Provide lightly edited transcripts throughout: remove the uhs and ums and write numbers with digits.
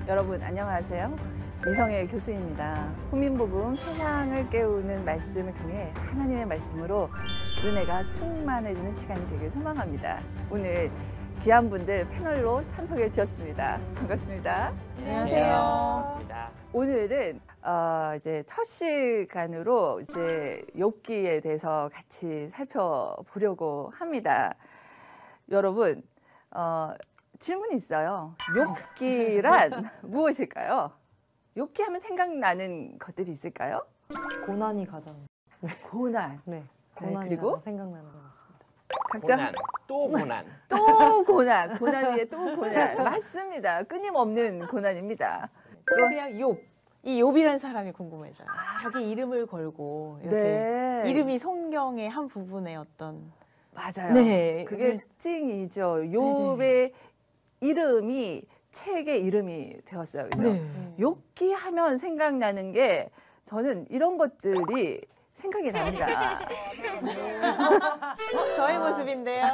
여러분 안녕하세요. 이성애 교수입니다. 훈민복음 세상을 깨우는 말씀을 통해 하나님의 말씀으로 은혜가 충만해지는 시간이 되길 소망합니다. 오늘 귀한 분들 패널로 참석해 주셨습니다. 반갑습니다. 안녕하세요. 오늘은 이제 첫 시간으로 이제 욥기에 대해서 같이 살펴보려고 합니다. 여러분 질문이 있어요. 욥기란 무엇일까요? 욥기 하면 생각나는 것들이 있을까요? 고난이 가장 고난. 네, 고난이라고 그리고 생각나는 것 같습니다. 각자 고난, 또 고난. 또 고난, 고난 위에 또 고난. 맞습니다. 끊임없는 고난입니다. 저는 그냥 욥. 이 욥이라는 사람이 궁금해져요. 자기 이름을 걸고 이렇게 네. 이름이 성경의 한 부분의 어떤 맞아요. 네. 그게 특징이죠. 욥의 이름이 책의 이름이 되었어요. 그죠? 네. 욥기 하면 생각나는 게 저는 이런 것들이 생각이 납니다. 저의 모습인데요.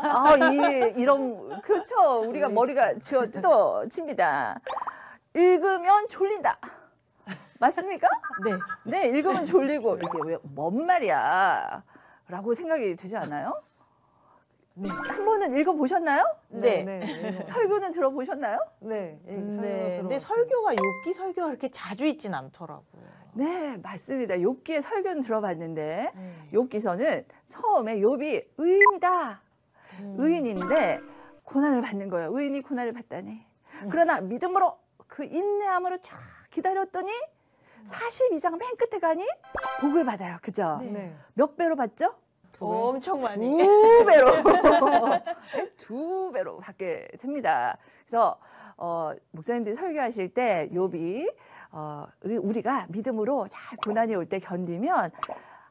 이런 그렇죠. 우리가 머리가 쥐어 뜯어집니다. 읽으면 졸린다. 맞습니까? 네. 네, 읽으면 졸리고 이게 왜 뭔 말이야? 라고 생각이 되지 않아요? 네. 한 번은 읽어보셨나요? 네. 네. 설교는 들어보셨나요? 네. 근데 설교가 욥기 설교가 그렇게 자주 있진 않더라고요. 네, 맞습니다. 욥기의 설교는 들어봤는데 네. 욥기서는 처음에 욥이 의인이다. 의인인데 고난을 받는 거예요. 의인이 고난을 받다니. 그러나 믿음으로 그 인내함으로 쫙 기다렸더니 42장 맨 끝에 가니 복을 받아요. 그죠? 네. 몇 배로 받죠? 엄청 많이. 2배로. 네, 2배로 받게 됩니다. 그래서 목사님들이 설교하실 때 욥이 우리가 믿음으로 잘 고난이 올 때 견디면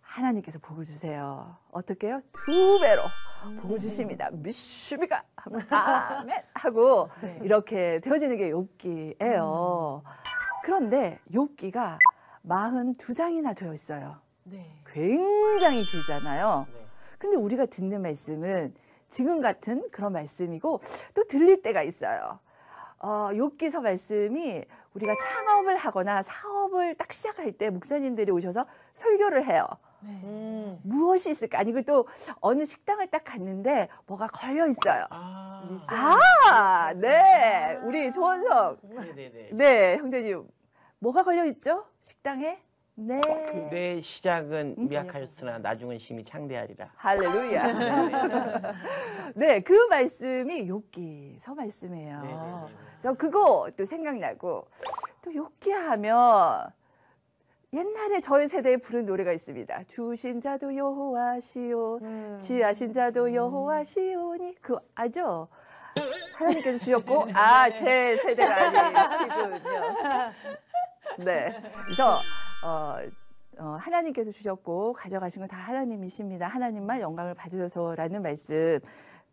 하나님께서 복을 주세요. 어떻게 해요? 2배로 복을 주십니다. 미슈비가 아멘 하고 이렇게 되어지는 게 욥기예요. 그런데 욥기가 42장이나 되어 있어요. 네. 굉장히 길잖아요. 네. 근데 우리가 듣는 말씀은 지금 같은 그런 말씀이고 또 들릴 때가 있어요. 욥기서 말씀이 우리가 창업을 하거나 사업을 딱 시작할 때 목사님들이 오셔서 설교를 해요. 네. 무엇이 있을까? 아니고 또 어느 식당을 딱 갔는데 뭐가 걸려 있어요. 네. 우리 조원석. 네네네. 네, 형제님. 뭐가 걸려 있죠? 식당에? 네. 내 시작은 미약하였으나 나중은 심히 창대하리라. 할렐루야. 네, 그 말씀이 욥기서 말씀이에요. 네네. 그래서 그거 또 생각나고 또 욥기 하면 옛날에 저희 세대에 부른 노래가 있습니다. 주신 자도 여호와시오, 지하신 자도 여호와시오니 그 아죠? 하나님께서 주셨고 제 세대가 아니시군요. 네, 그래서 하나님께서 주셨고 가져가신 건 다 하나님이십니다. 하나님만 영광을 받으셔서라는 말씀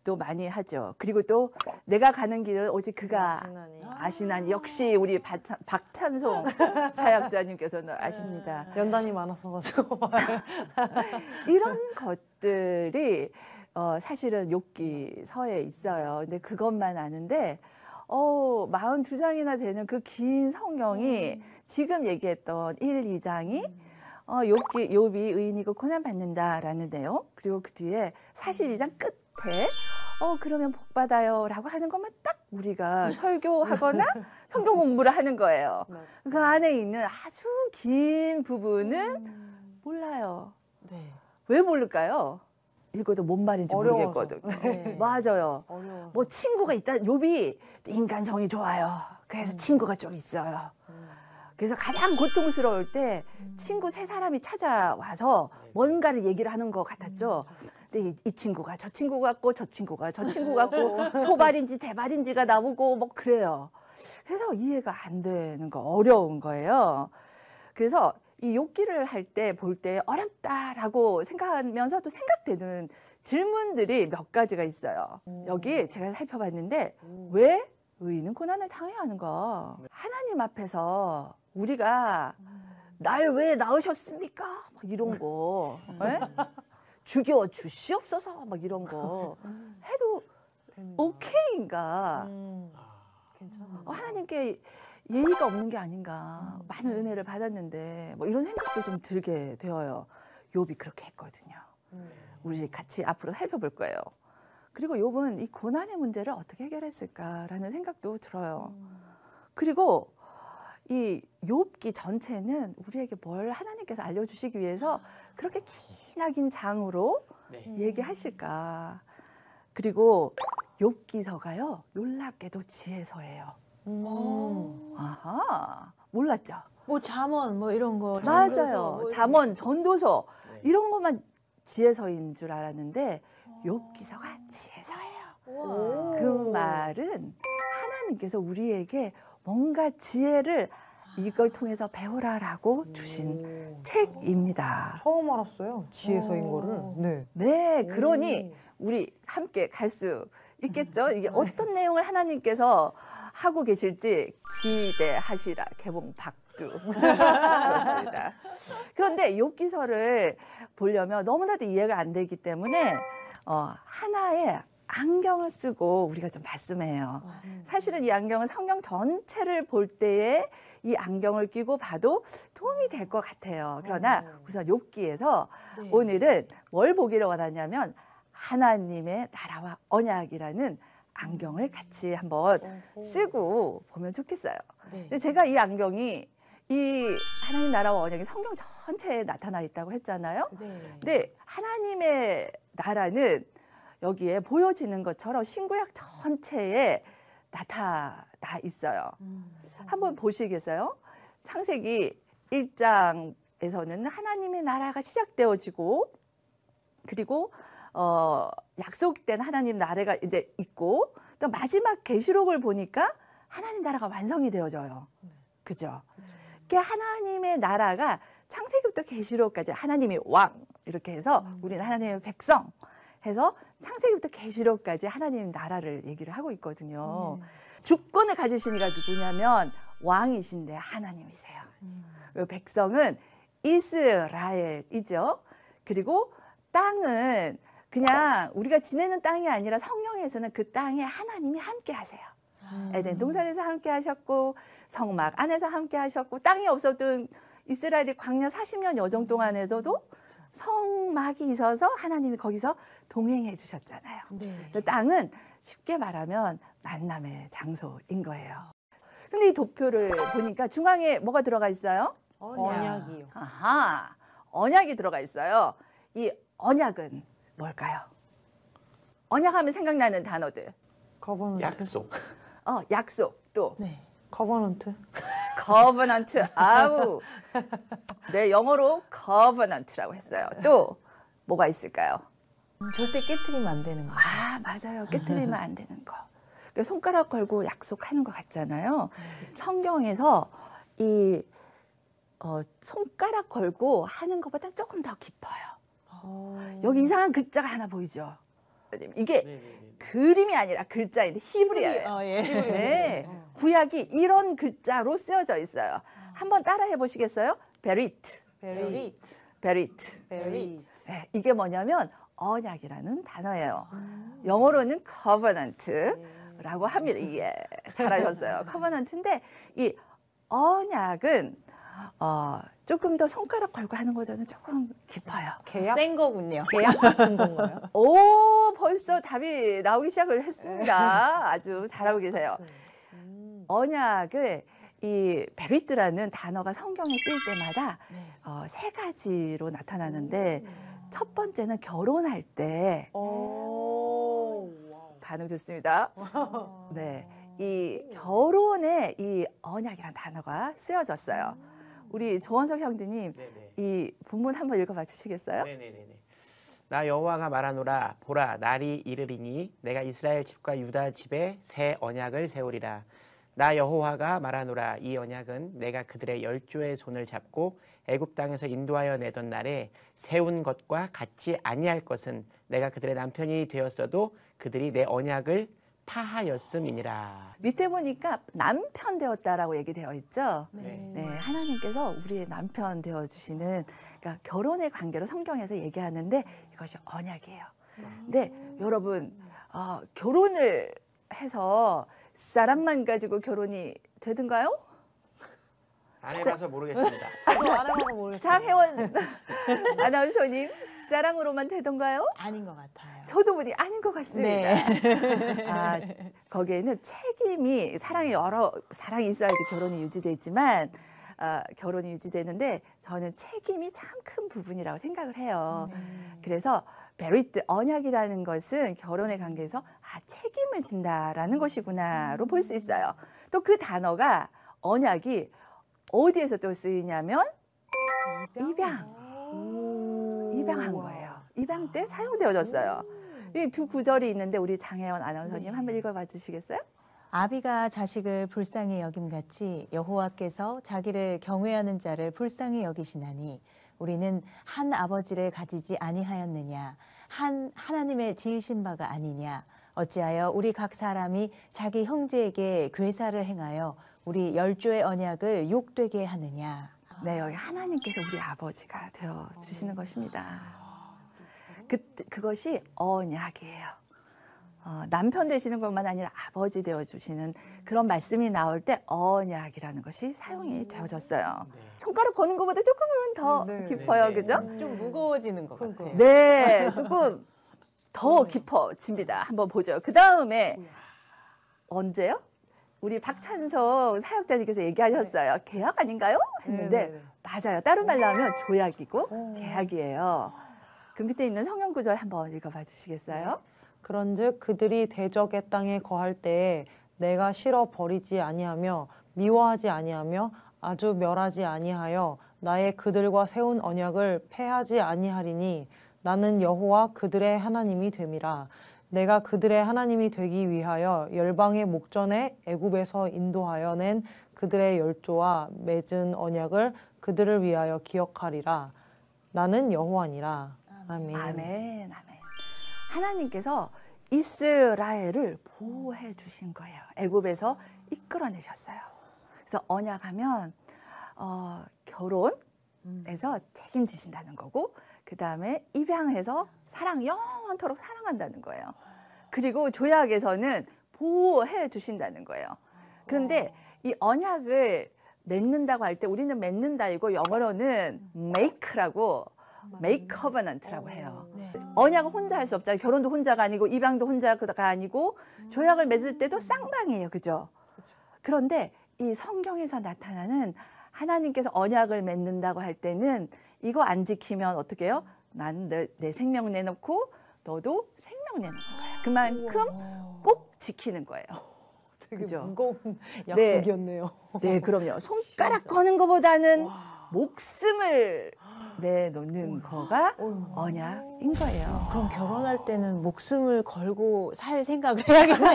또 많이 하죠. 그리고 또 내가 가는 길을 오직 그가 아시나니 역시 우리 박찬송 사역자님께서는 아십니다. 연단이 많았어가지고 이런 것들이 사실은 욥기서에 있어요. 근데 그것만 아는데 42장이나 되는 그 긴 성경이 지금 얘기했던 1, 2장이 욥이 의인이고 고난 받는다라는 내용, 그리고 그 뒤에 42장 끝에 그러면 복 받아요 라고 하는 것만 딱 우리가 설교하거나 성경 공부를 하는 거예요. 그 안에 있는 아주 긴 부분은 몰라요. 네. 왜 모를까요? 읽어도 뭔 말인지 어려워서. 모르겠거든요. 네. 맞아요. 어려워서. 뭐 친구가 있다. 욥이 인간성이 좋아요. 그래서 친구가 좀 있어요. 그래서 가장 고통스러울 때 친구 세 사람이 찾아와서 뭔가를 얘기를 하는 것 같았죠. 근데 이 친구가 저 친구 같고 저 친구가 저 친구 같고 소발인지 대발인지가 나오고 뭐 그래요. 그래서 이해가 안 되는 거, 어려운 거예요. 그래서 이 욥기를 할 때 볼 때 어렵다라고 생각하면서도 생각되는 질문들이 몇 가지가 있어요. 여기 제가 살펴봤는데 왜 의인은 고난을 당해야 하는가? 하나님 앞에서 우리가 날 왜 낳으셨습니까? 막 이런 거. 죽여 주시옵소서 막 이런 거 해도 오케이인가? 괜찮아. 하나님께 예의가 없는 게 아닌가. 많은 은혜를 받았는데 뭐 이런 생각도 좀 들게 되어요. 욥이 그렇게 했거든요. 우리 같이 앞으로 살펴볼 거예요. 그리고 욥은 이 고난의 문제를 어떻게 해결했을까라는 생각도 들어요. 그리고 이 욥기 전체는 우리에게 뭘 하나님께서 알려주시기 위해서 그렇게 기나긴 장으로 네. 얘기하실까. 그리고 욥기서가요, 놀랍게도 지혜서예요. 아하, 몰랐죠? 뭐 잠언 뭐 이런 거. 전도서 맞아요. 뭐 이런 잠언, 전도서 네. 이런 것만 지혜서인 줄 알았는데 욥기서가 지혜서예요. 우와. 그 말은 하나님께서 우리에게 뭔가 지혜를 이걸 통해서 배우라라고 주신 책입니다. 처음 알았어요. 지혜서인 거를. 네. 네, 그러니 우리 함께 갈 수 있겠죠? 이게 어떤 내용을 하나님께서 하고 계실지 기대하시라. 개봉 박두. 그렇습니다. 그런데 욥기서를 보려면 너무나도 이해가 안 되기 때문에 하나의 안경을 쓰고 우리가 좀 말씀해요. 사실은 이 안경은 성경 전체를 볼 때에 이 안경을 끼고 봐도 도움이 될 것 같아요. 그러나 우선 욥기에서 네. 오늘은 뭘 보기를 원하냐면 하나님의 나라와 언약이라는 안경을 같이 한번 쓰고 보면 좋겠어요. 네. 근데 제가 이 안경이 이 하나님 나라와 언약이 성경 전체에 나타나 있다고 했잖아요. 네. 근데 하나님의 나라는 여기에 보여지는 것처럼 신구약 전체에 나타나 있어요. 한번 보시겠어요? 창세기 1장에서는 하나님의 나라가 시작되어지고 그리고 약속된 하나님 나라가 이제 있고 또 마지막 계시록을 보니까 하나님 나라가 완성이 되어져요. 그죠? 그 하나님의 나라가 창세기부터 계시록까지 하나님이 왕 이렇게 해서 우리는 하나님의 백성 해서 창세기부터 계시록까지 하나님 나라를 얘기를 하고 있거든요. 주권을 가지신 이가 누구냐면 왕이신데 하나님이세요. 그리고 백성은 이스라엘이죠. 그리고 땅은 그냥 우리가 지내는 땅이 아니라 성경에서는 그 땅에 하나님이 함께 하세요. 에덴 동산에서 함께 하셨고 성막 안에서 함께 하셨고 땅이 없었던 이스라엘이 광야 40년 여정 동안에서도 성막이 있어서 하나님이 거기서 동행해 주셨잖아요. 네. 그 땅은 쉽게 말하면 만남의 장소인 거예요. 근데 이 도표를 보니까 중앙에 뭐가 들어가 있어요? 언약이요. 아하, 언약이 들어가 있어요. 이 언약은 뭘까요? 언약하면 생각나는 단어들. 커버넌트. 약속. 약속 또 네. 커버넌트. covenant. 아우. 네, 영어로 covenant라고 했어요. 또 뭐가 있을까요? 절대 깨트리면 안 되는 거. 아, 맞아요. 깨트리면 안 되는 거. 그러니까 손가락 걸고 약속하는 것 같잖아요. 성경에서 이 손가락 걸고 하는 것보다 조금 더 깊어요. 여기 이상한 글자가 하나 보이죠? 이게 네네네. 그림이 아니라 글자인데 히브리어예요. 예. 네. 구약이 이런 글자로 쓰여져 있어요. 한번 따라 해보시겠어요? 베리트, 베리트. 베리트. 베리. 네, 이게 뭐냐면 언약이라는 단어예요. 영어로는 covenant라고 합니다. 예, 잘하셨어요. covenant인데 이 언약은 조금 더 손가락 걸고 하는 것보다는 조금 깊어요. 계약? 센 거군요. 계약 같은 건가요? 오, 벌써 답이 나오기 시작을 했습니다. 아주 잘하고 계세요. 언약을 이 베리트라는 단어가 성경에 쓰일 때마다 네. 세 가지로 나타나는데 첫 번째는 결혼할 때 오. 반응 좋습니다. 네, 이 결혼에 이 언약이라는 단어가 쓰여졌어요. 우리 조원석 형제님 네네. 이 본문 한번 읽어봐 주시겠어요? 네네네네. 나 여호와가 말하노라 보라 날이 이르리니 내가 이스라엘 집과 유다 집에 새 언약을 세우리라. 나 여호와가 말하노라 이 언약은 내가 그들의 열조의 손을 잡고 애굽 땅에서 인도하여 내던 날에 세운 것과 같지 아니할 것은 내가 그들의 남편이 되었어도 그들이 내 언약을 파하였음이니라. 밑에 보니까 남편 되었다라고 얘기되어 있죠. 네. 네, 하나님께서 우리의 남편 되어 주시는 그러니까 결혼의 관계로 성경에서 얘기하는데 이것이 언약이에요. 근데 여러분 결혼을 해서 사람만 가지고 결혼이 되든가요? 안 해봐서 모르겠습니다. 저도 안 해봐서 모르겠어요. 장혜원 아나운서님 사랑으로만 되던가요? 아닌 것 같아요. 저도 보니 아닌 것 같습니다. 네. 아, 거기에는 책임이 사랑이 있어야지 결혼이 유지되지만 결혼이 유지되는데 저는 책임이 참 큰 부분이라고 생각을 해요. 그래서 베리트 언약이라는 것은 결혼의 관계에서 책임을 진다라는 것이구나로 볼 수 있어요. 또 그 단어가 언약이 어디에서 또 쓰이냐면 입양한 거예요. 입양 때 사용되어졌어요. 이 두 구절이 있는데 우리 장혜원 아나운서님 한번 읽어봐 주시겠어요? 아비가 자식을 불쌍히 여김같이 여호와께서 자기를 경외하는 자를 불쌍히 여기시나니 우리는 한 아버지를 가지지 아니하였느냐 한 하나님의 지으신 바가 아니냐 어찌하여 우리 각 사람이 자기 형제에게 괴사를 행하여 우리 열조의 언약을 욕되게 하느냐. 네, 여기 하나님께서 우리 아버지가 되어 주시는 것입니다. 그것이 언약이에요. 남편 되시는 것만 아니라 아버지 되어 주시는 그런 말씀이 나올 때 언약이라는 것이 사용이 되어졌어요. 손가락 거는 것보다 조금은 더 네. 깊어요, 네. 그죠? 좀 무거워지는 것 그러니까. 같아요. 네, 조금 더 깊어집니다. 한번 보죠. 그 다음에 언제요? 우리 박찬성 사역자님께서 얘기하셨어요. 계약 아닌가요? 했는데 네네네. 맞아요. 다른 말로 하면 조약이고 계약이에요. 그 밑에 있는 성경 구절 한번 읽어봐 주시겠어요? 그런즉 그들이 대적의 땅에 거할 때에 내가 실어 버리지 아니하며 미워하지 아니하며 아주 멸하지 아니하여 나의 그들과 세운 언약을 패하지 아니하리니 나는 여호와 그들의 하나님이 됨이라. 내가 그들의 하나님이 되기 위하여 열방의 목전에 애굽에서 인도하여 낸 그들의 열조와 맺은 언약을 그들을 위하여 기억하리라. 나는 여호와니라. 아멘. 아멘, 아멘. 하나님께서 이스라엘을 보호해 주신 거예요. 애굽에서 이끌어내셨어요. 그래서 언약하면 결혼에서 책임지신다는 거고 그 다음에 입양해서 영원토록 사랑한다는 거예요. 그리고 조약에서는 보호해 주신다는 거예요. 그런데 이 언약을 맺는다고 할 때 우리는 맺는다 이고 영어로는 make라고 make covenant라고 해요. 네. 언약은 혼자 할 수 없잖아요. 결혼도 혼자가 아니고 입양도 혼자가 아니고 조약을 맺을 때도 쌍방이에요. 그죠? 그런데 이 성경에서 나타나는 하나님께서 언약을 맺는다고 할 때는 이거 안 지키면 어떻게 해요? 난 내 생명 내놓고 너도 생명 내놓는 거예요. 그만큼 꼭 지키는 거예요. 되게 그죠? 무거운 네. 약속이었네요. 네, 그럼요. 손가락 거는 것보다는 목숨을 내놓는 거가 언약인 거예요. 그럼 결혼할 때는 목숨을 걸고 살 생각을 해야겠네요.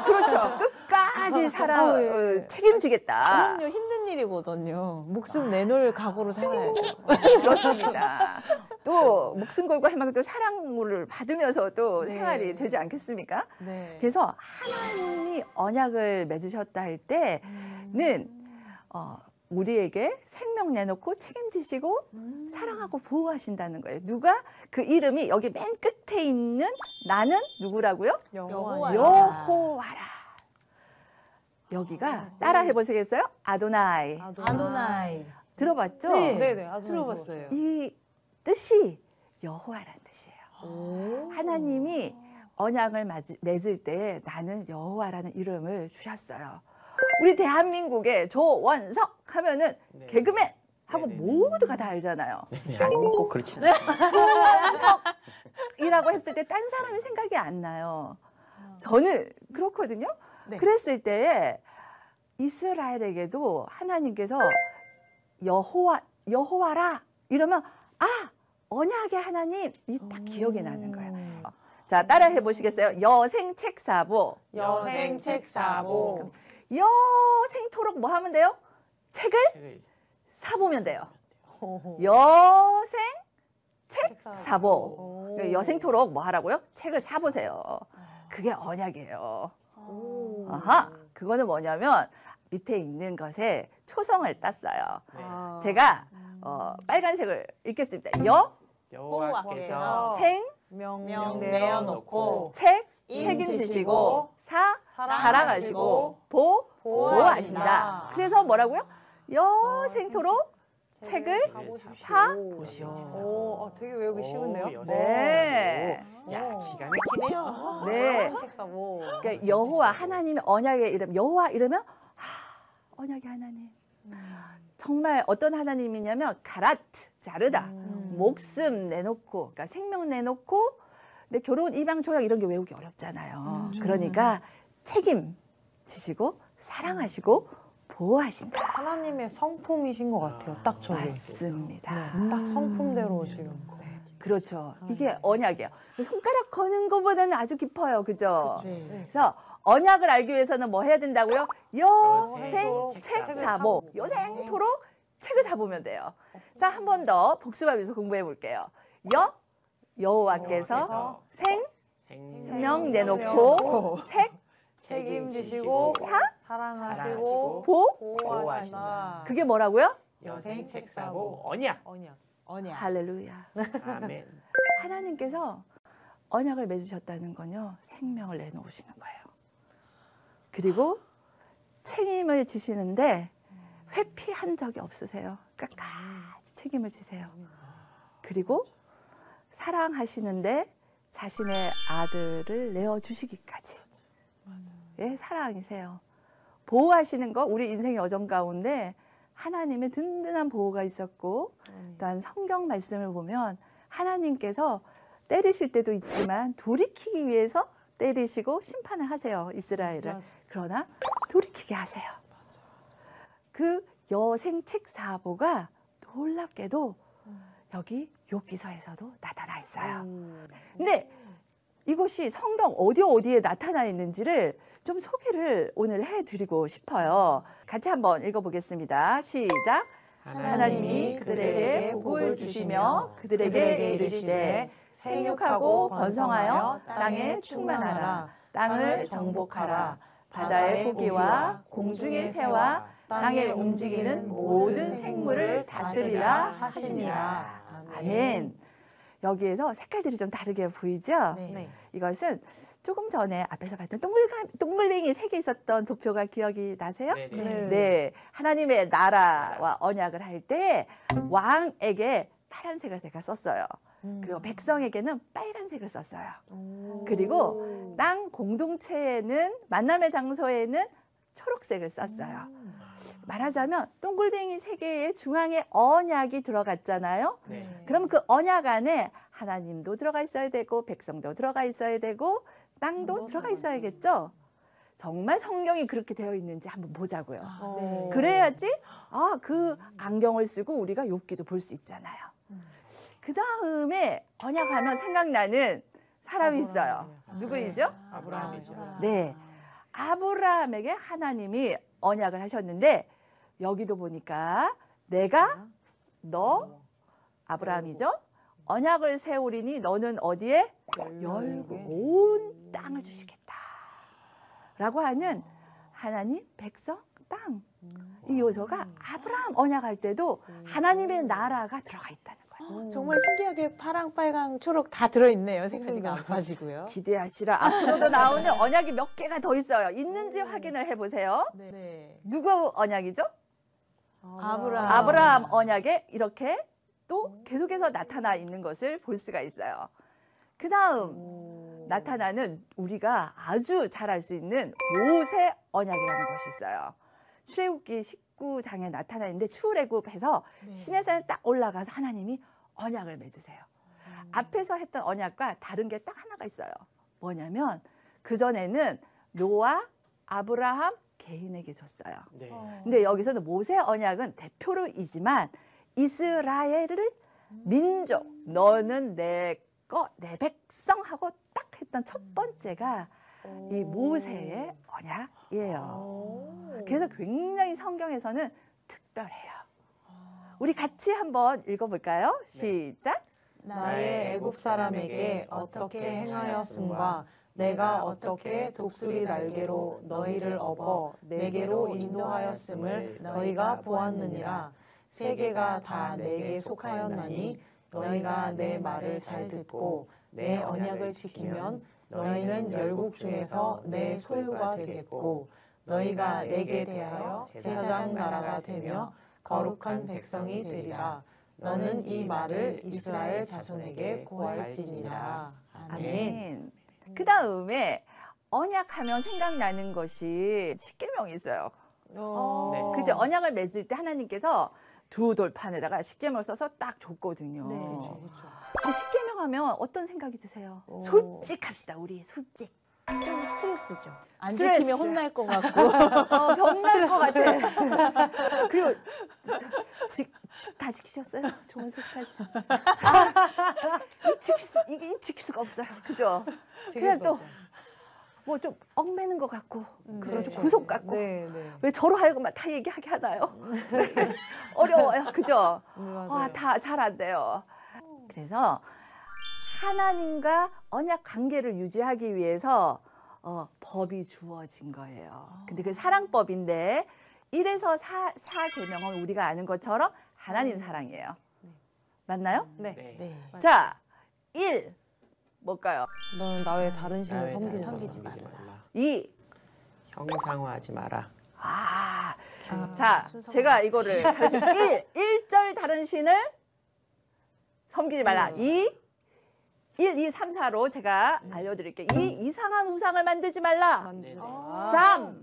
그렇죠. 끝까지 예. 책임지겠다. 그럼요, 힘든 일이거든요. 목숨 내놓을 각오로 살아야죠. 그렇습니다. 또 목숨 걸고 할 만큼 또 사랑을 받으면서 또 네. 생활이 되지 않겠습니까? 네. 그래서 하나님이 언약을 맺으셨다 할 때는 우리에게 생명 내놓고 책임지시고 사랑하고 보호하신다는 거예요. 누가? 그 이름이 여기 맨 끝에 있는 나는 누구라고요? 여호와. 여호와라. 여기가 따라 해보시겠어요? 아도나이. 아도나이. 들어봤죠? 네네. 아주 들어봤어요. 이 뜻이 여호와라는 뜻이에요. 오. 하나님이 언약을 맺을 때 나는 여호와라는 이름을 주셨어요. 우리 대한민국의 조원석 하면은 네. 개그맨 하고 네네네. 모두가 다 알잖아요. 아니면 꼭 그렇지 않아요. 조원석이라고 했을 때 딴 사람이 생각이 안 나요. 저는 그렇거든요. 네. 그랬을 때 이스라엘에게도 하나님께서 여호와라 이러면 언약의 하나님이 딱 기억이 나는 거예요. 자, 따라해 보시겠어요? 여생책사보. 여생책사보. 여생토록 뭐 하면 돼요? 책을 책을 사보면 돼요. 오. 여생책사보. 오. 여생토록 뭐 하라고요? 책을 사보세요. 그게 언약이에요. 오. 아하, 그거는 뭐냐면 밑에 있는 것에 초성을 땄어요. 아. 제가 빨간색을 읽겠습니다. 여호와께서 명 명 내어놓고 내어놓고 책임지시고 사랑하시고 보호하신다. 그래서 뭐라고요? 여생토록 책을 사보시오. 오, 되게 외우기 쉬운데요? 네. 야, 기가 막히네요. 네. 책 사보. 그러니까 여호와 하나님의 언약의 이름, 여호와 이러면 언약의 하나님. 정말 어떤 하나님이냐면 가라트, 자르다, 목숨 내놓고, 그러니까 생명 내놓고. 근데 결혼 입양 조약 이런 게 외우기 어렵잖아요. 그러니까 책임지시고 사랑하시고 보호하신다. 하나님의 성품이신 것 같아요. 딱 저게. 맞습니다. 네, 딱 성품대로 지금. 네. 그렇죠. 이게 언약이에요. 손가락 거는 것보다는 아주 깊어요. 그죠? 네. 그래서 언약을 알기 위해서는 뭐 해야 된다고요? 여생 여생 책 책을 사보. 사보. 여생토록 책을 사보면 돼요. 자, 한 번 더 복습하면서 공부해 볼게요. 여호와께서 생명 내놓고 책 책임지시고 사랑하시고 보호하신다. 그게 뭐라고요? 여생 책 사보 언약. 언약. 할렐루야. 아멘. 하나님께서 언약을 맺으셨다는 건요, 생명을 내놓으시는 거예요. 그리고 책임을 지시는데 회피한 적이 없으세요. 끝까지 책임을 지세요. 그리고 사랑하시는데 자신의 아들을 내어주시기까지. 예, 사랑이세요. 보호하시는 거, 우리 인생의 여정 가운데 하나님의 든든한 보호가 있었고, 또한 성경 말씀을 보면 하나님께서 때리실 때도 있지만 돌이키기 위해서 때리시고 심판을 하세요, 이스라엘을. 맞아. 그러나 돌이키게 하세요. 그 여생 책 사보가 놀랍게도 여기 욥기서에서도 나타나 있어요. 근데 이곳이 성경 어디에 나타나 있는지를 좀 소개를 오늘 해드리고 싶어요. 같이 한번 읽어보겠습니다. 시작. 하나님이 그들에게 복을 주시며 그들에게 이르시되 생육하고 번성하여 땅에 충만하라. 땅을 정복하라. 바다의 고기와 공중의 새와 땅에 움직이는 모든 생물을 다스리라 하시니라. 아멘. 여기에서 색깔들이 좀 다르게 보이죠? 네. 이것은 조금 전에 앞에서 봤던 동글뱅이 3개 있었던 도표가 기억이 나세요? 네네. 네. 하나님의 나라와 언약을 할 때 왕에게 파란색을 제가 썼어요. 그리고 백성에게는 빨간색을 썼어요. 그리고 땅 공동체에는 만남의 장소에는 초록색을 썼어요. 말하자면 동글뱅이 3개의 중앙에 언약이 들어갔잖아요. 네. 그럼 그 언약 안에 하나님도 들어가 있어야 되고 백성도 들어가 있어야 되고 땅도 들어가 있어야겠죠. 정말 성경이 그렇게 되어 있는지 한번 보자고요. 네. 그래야지 그 안경을 쓰고 우리가 욥기도 볼 수 있잖아요. 그 다음에 언약하면 생각나는 사람이 있어요. 누구이죠? 아브라함이죠. 네. 아브라함에게 하나님이 언약을 하셨는데 여기도 보니까 내가 너 아브라함이죠? 언약을 세우리니 너는 어디에? 열고 온 땅을 주시겠다. 라고 하는 하나님, 백성, 땅. 이 요소가 아브라함 언약할 때도 하나님의 나라가 들어가 있다는 거예요. 정말 신기하게 파랑, 빨강, 초록 다 들어있네요. 세 가지가 안 빠지고요. 기대하시라. 앞으로도 나오는 언약이 몇 개가 더 있어요. 있는지 확인을 해보세요. 네. 누구 언약이죠? 아브라함. 아브라함 언약에 이렇게 또 계속해서 나타나 있는 것을 볼 수가 있어요. 그 다음 나타나는 우리가 아주 잘 알 수 있는 모세 언약이라는 것이 있어요. 출애굽기 19장에 나타나 있는데 출애굽해서 시내산에 딱 올라가서 하나님이 언약을 맺으세요. 앞에서 했던 언약과 다른 게 딱 하나가 있어요. 뭐냐면 그전에는 노아, 아브라함 개인에게 줬어요. 네. 근데 여기서는 모세 언약은 대표로이지만 이스라엘을 민족, 너는 내 백성하고 딱 했던 첫 번째가 이 모세의 언약이에요. 그래서 굉장히 성경에서는 특별해요. 우리 같이 한번 읽어볼까요? 시작. 나의 애굽 사람에게 어떻게 행하였음과 내가 어떻게 독수리 날개로 너희를 업어 내게로 인도하였음을 너희가 보았느니라. 세계가 다 내게 속하였나니 너희가 내 말을 잘 듣고 내 언약을 지키면 너희는 열국 중에서 내 소유가 되겠고 너희가 내게 대하여 제사장 나라가 되며 거룩한 백성이 되리라. 너는 이 말을 이스라엘 자손에게 고할지니라. 아멘. 아멘. 그 다음에 언약하면 생각나는 것이 십계명이 있어요. 어. 그죠? 언약을 맺을 때 하나님께서 두 돌판에다가 십계명을 써서 딱 줬거든요. 네. 그렇죠. 근데 십계명 하면 어떤 생각이 드세요? 오. 솔직합시다, 우리 솔직. 좀 스트레스죠. 안 스트레스. 지키면 혼날 것 같고. 병날 것 같아. 그리고 다 지키셨어요? 좋은 색깔. 이게 지킬 수가 없어요. 그죠? 그냥 또 뭐 좀 얽매는 것 같고, 그리고 좀 구속 같고. 네, 네. 왜 저로 하여금만 다 얘기하게 하나요? 어려워요. 그죠? 네, 맞아요. 다 잘 안 돼요. 그래서 하나님과 언약 관계를 유지하기 위해서 법이 주어진 거예요. 근데 그 사랑법인데 1에서 4 계명은 우리가 아는 것처럼 하나님 사랑이에요. 맞나요? 네. 네. 네. 자, 1 뭘까요? 너는 나 외에 다른 신을 나의 섬기지 다른 말라. 섬기지 섬기지 말라. 말라. 2 형상화하지 마라. 자, 순서가 제가 이거를 가르쳐 1절 다른 신을 섬기지 말라. 2 1, 2, 3, 4로 제가 알려드릴게요. 2 이상한 우상을 만들지 말라. 만지지 네네. 말라.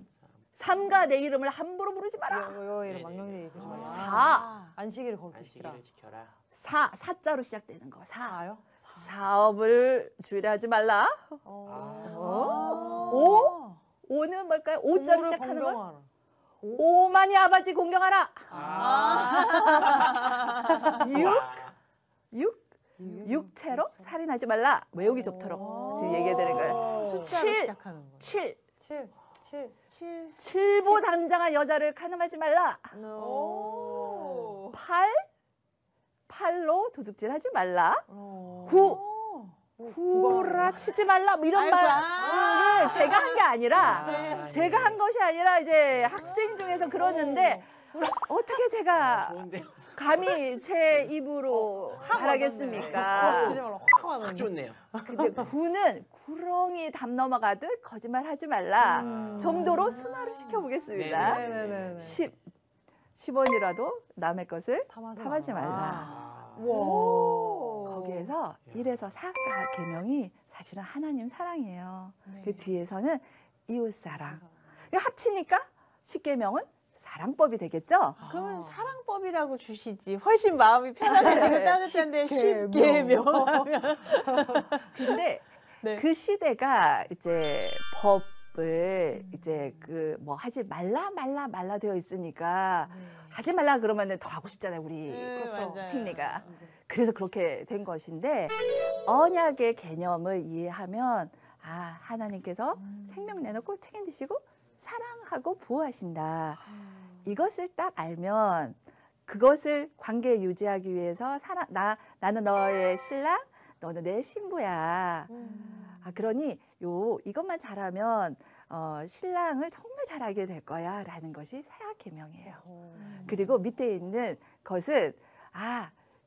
3과 내 이름을 함부로 부르지 마라. 여호와의 망령되이 얘기하지 말라. 4 안식일을 거룩히 지키라. 안식일을 지켜라. 4자로 시작되는 거. 4 4요? 사업을 주일하지 말라. 어. 5 5는 뭘까요? 5자로 시작하는 걸. 공경하라. 오만이 아버지 공경하라. 6 육체로 살인하지 말라. 외우기 좋도록 지금 얘기해 드린 거예요. 숫자로 7 시작하는 거. 7 7. 7. 칠보 당장한 여자를 가늠하지 말라. 오. 8로 도둑질하지 말라. 어. 9라 치지 말라. 뭐 이런 아이고, 말을 제가 한 게 아니라 아, 제가 한 것이 아니라 이제 학생 중에서 그러는데 어떻게 제가 좋은데. 감히 제 입으로 말하겠습니까? 치지 말라. 확 하는. 딱 좋네요. 근데 9는 구렁이 담 넘어가듯 거짓말하지 말라 정도로 순화를 시켜보겠습니다. 네네네. 10원이라도 남의 것을 탐하지 탐하지 말라. 아. 와. 거기에서 1에서 4가 계명이 사실은 하나님 사랑이에요. 네. 그 뒤에서는 이웃 사랑. 이거 합치니까 10계명은 사랑법이 되겠죠? 그러면 사랑법이라고 주시지. 훨씬 마음이 편안해지고 따뜻한데 쉽게 명하면. 근데 네. 그 시대가 이제 법을 이제 그 뭐 하지 말라 되어 있으니까 하지 말라 그러면은 더 하고 싶잖아요, 우리 그렇죠. 맞아요. 생리가. 그래서 그렇게 된 것인데 언약의 개념을 이해하면 하나님께서 생명 내놓고 책임지시고 사랑하고 보호하신다. 이것을 딱 알면 그것을 관계 유지하기 위해서 나는 너의 신랑, 너는 내 신부야. 그러니 이것만 잘하면 신랑을 정말 잘하게 될 거야라는 것이 세아 계명이에요. 그리고 밑에 있는 것은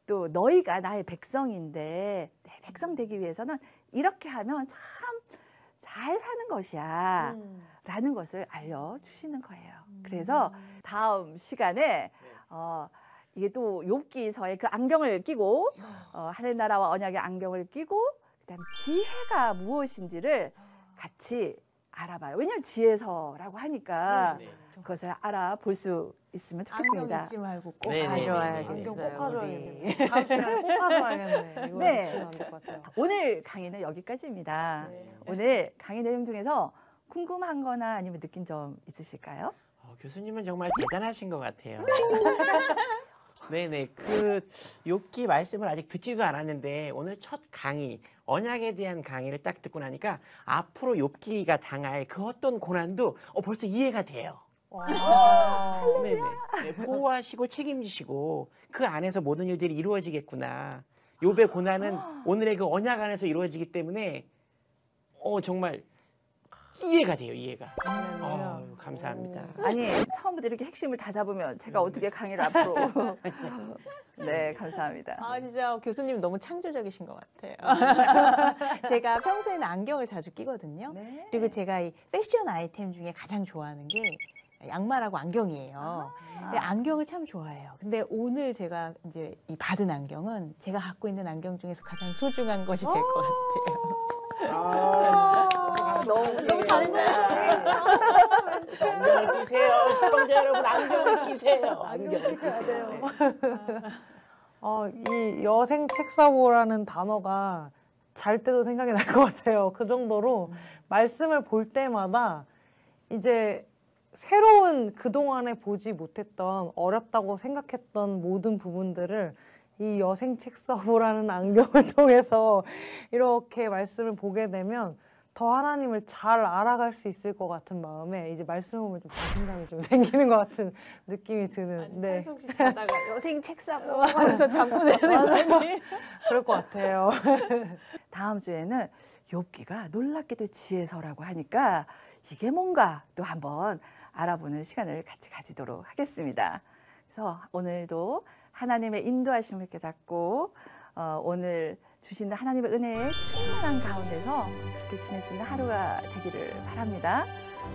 또 너희가 나의 백성인데 내 백성 되기 위해서는 이렇게 하면 참 잘 사는 것이야 라는 것을 알려주시는 거예요. 그래서 다음 시간에 이게 또 욥기서의 그 안경을 끼고 하늘 나라와 언약의 안경을 끼고 그다음에 지혜가 무엇인지를 같이 알아봐요. 왜냐하면 지혜서라고 하니까 네. 그것을 알아볼 수 있으면 안경 좋겠습니다. 잊지 말고 꼭 네, 네, 네, 네. 가져와야겠어요. 안경 꼭 가져와야겠네. 우리. 다음 시간에 꼭 가져와야겠네. 이거 네. 놓치면 안 될 것 같아요. 오늘 강의는 여기까지입니다. 오늘 강의 내용 중에서 궁금한 거나 아니면 느낀 점 있으실까요? 교수님은 정말 대단하신 것 같아요. 네네. 욥기 말씀을 아직 듣지도 않았는데 오늘 첫 강의, 언약에 대한 강의를 딱 듣고 나니까 앞으로 욥기가 당할 그 어떤 고난도 벌써 이해가 돼요. 와. 네네. 네, 보호하시고 책임지시고 그 안에서 모든 일들이 이루어지겠구나. 욥의 고난은 오늘의 그 언약 안에서 이루어지기 때문에 정말 이해가 돼요. 이해가. 할렐루야. 감사합니다. 아니 처음부터 이렇게 핵심을 다 잡으면 제가 어떻게 강의를 앞으로 네 감사합니다. 아 진짜 교수님 너무 창조적이신 것 같아요. 제가 평소에는 안경을 자주 끼거든요. 네. 그리고 제가 이 패션 아이템 중에 가장 좋아하는 게 양말하고 안경이에요. 근데 안경을 참 좋아해요. 근데 오늘 제가 이제 이 받은 안경은 제가 갖고 있는 안경 중에서 가장 소중한 것이 될 것 같아요. 너무 잘했네요. 안경을 끼세요. 시청자 여러분 안경을 끼세요. 안경을 끼세요. 이 여생 책사보라는 단어가 잘 때도 생각이 날 것 같아요. 그 정도로 말씀을 볼 때마다 이제 새로운 그동안에 보지 못했던 어렵다고 생각했던 모든 부분들을 이 여생 책사보라는 안경을 통해서 이렇게 말씀을 보게 되면 더 하나님을 잘 알아갈 수 있을 것 같은 마음에 이제 말씀 보면 좀 자신감이 좀 생기는 것 같은 느낌이 드는. 네. 찬송 씨 자다가 여생 책 사고 하면서 잠고 내는 그럴 것 같아요. 다음 주에는 욥기가 놀랍게도 지혜서라고 하니까 이게 뭔가 또 한번 알아보는 시간을 같이 가지도록 하겠습니다. 그래서 오늘도 하나님의 인도하심을 깨닫고 오늘 주시는 하나님의 은혜에 충만한 가운데서 그렇게 지낼 수 있는 하루가 되기를 바랍니다.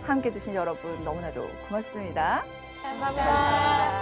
함께 해주신 여러분 너무나도 고맙습니다. 감사합니다.